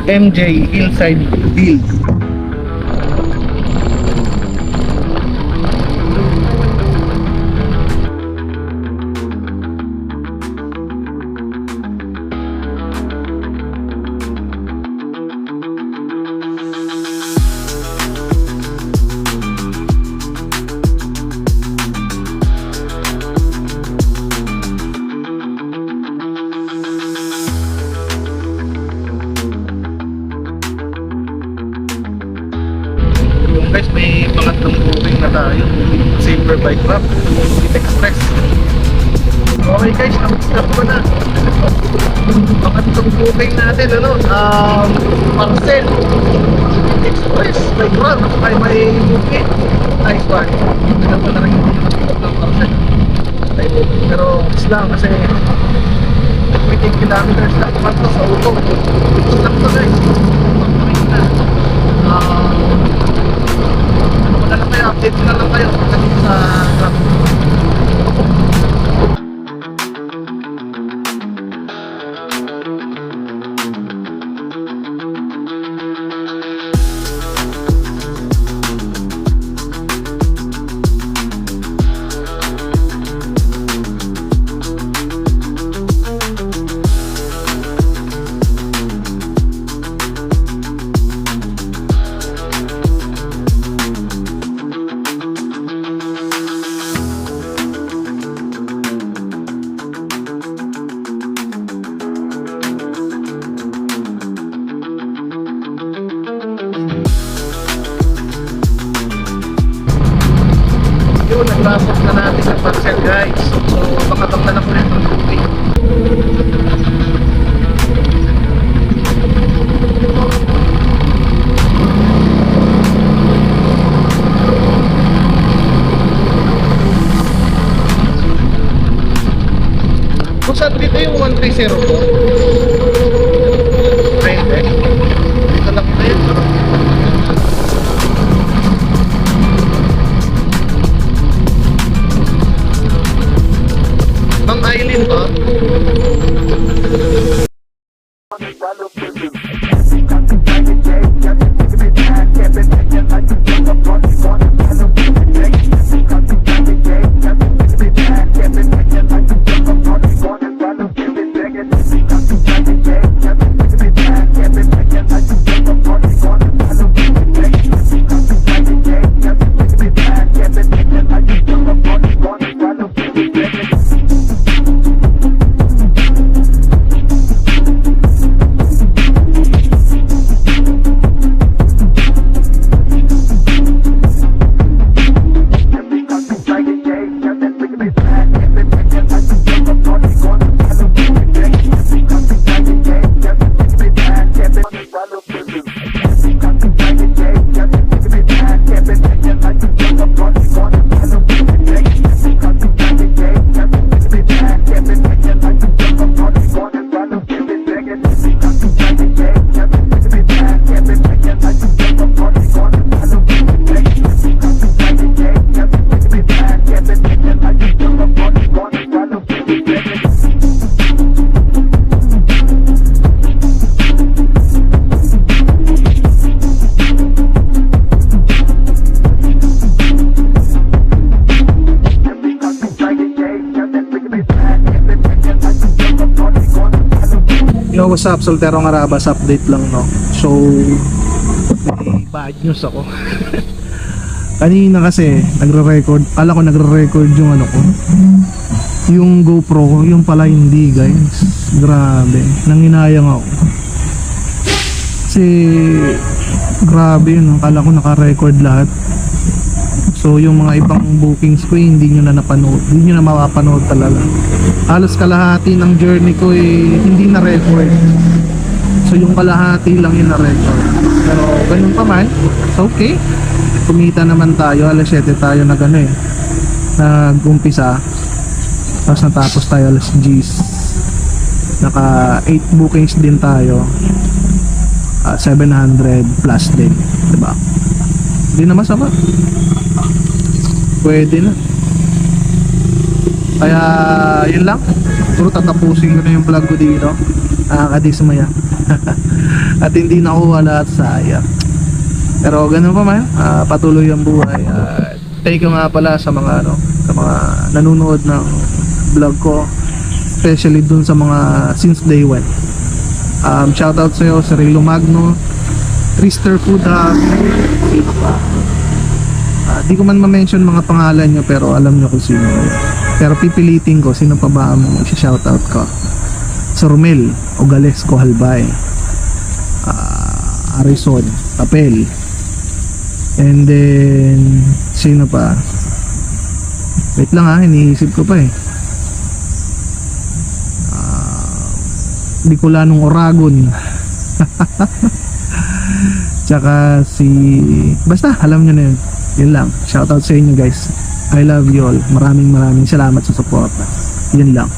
MJ Hillside Build. Guys, may pangatlong booking na tayo. Silver Bike Club Express. Okay guys, stop ko na. Pangatlong booking natin, Parcel Express Bike Club. Ay, may booking. Nice one. Tignan ko na rin yung ng Parcel. Pero islang kasi 20 kilometers lang pa ito sa ulo. Stop to guys. Pagpapit na. Wala lang kayo, update na lang kayo pagdating sa grab. Yun, nag-lapos na natin sa parcel guys. So, pakatang na lang po yung booking. Kung saan dito yung 130 po? Pwede. Dito lang ito yun. Mang Island ba? Yo, what's up? Solterong Arabas update lang, no? So, may bad news ako. Kanina kasi, nagre-record. Kala ko nagre-record yung ko. Yung GoPro ko, yung pala hindi, guys. Grabe. Nanginayang ako. Kasi, grabe yun. Kala ko naka-record lahat. So, yung mga ibang bookings ko, hindi nyo na napanood. Hindi nyo na mapapanood talaga. Halos kalahati ng journey ko hindi na record. So yung kalahati lang yung na record. Pero ganun pa man, so okay. Kumita naman tayo. Alas 7 tayo nag-umpisa. Tapos natapos tayo alas 10. Naka 8 bookings din tayo. 700 plus din, diba? Hindi na masama. Pwede na. Kaya yun lang. Puro tatapusin ko na yung vlog ko dito. nakakadismaya. At hindi nakuha lahat, sayang. Pero ganun pa man, patuloy ang buhay. Thank you nga pala sa mga sa mga nanonood ng vlog ko, especially dun sa mga since day one. Shoutout sa iyo, sa Rilo Magno, Trister Food Hub, sino pa? Di ko man ma-mention mga pangalan nyo, pero alam nyo kung sino. Pero pipilitin ko sino pa ba ang shoutout ko. Sormel Ogales Cohalbay, Arison Papel, and then sino pa? Wait lang iniisip ko pa Bicolanong Oragon. Tsaka basta alam nyo na yun lang. Shoutout sa inyo guys, I love you all. Maraming salamat sa support. Yun lang.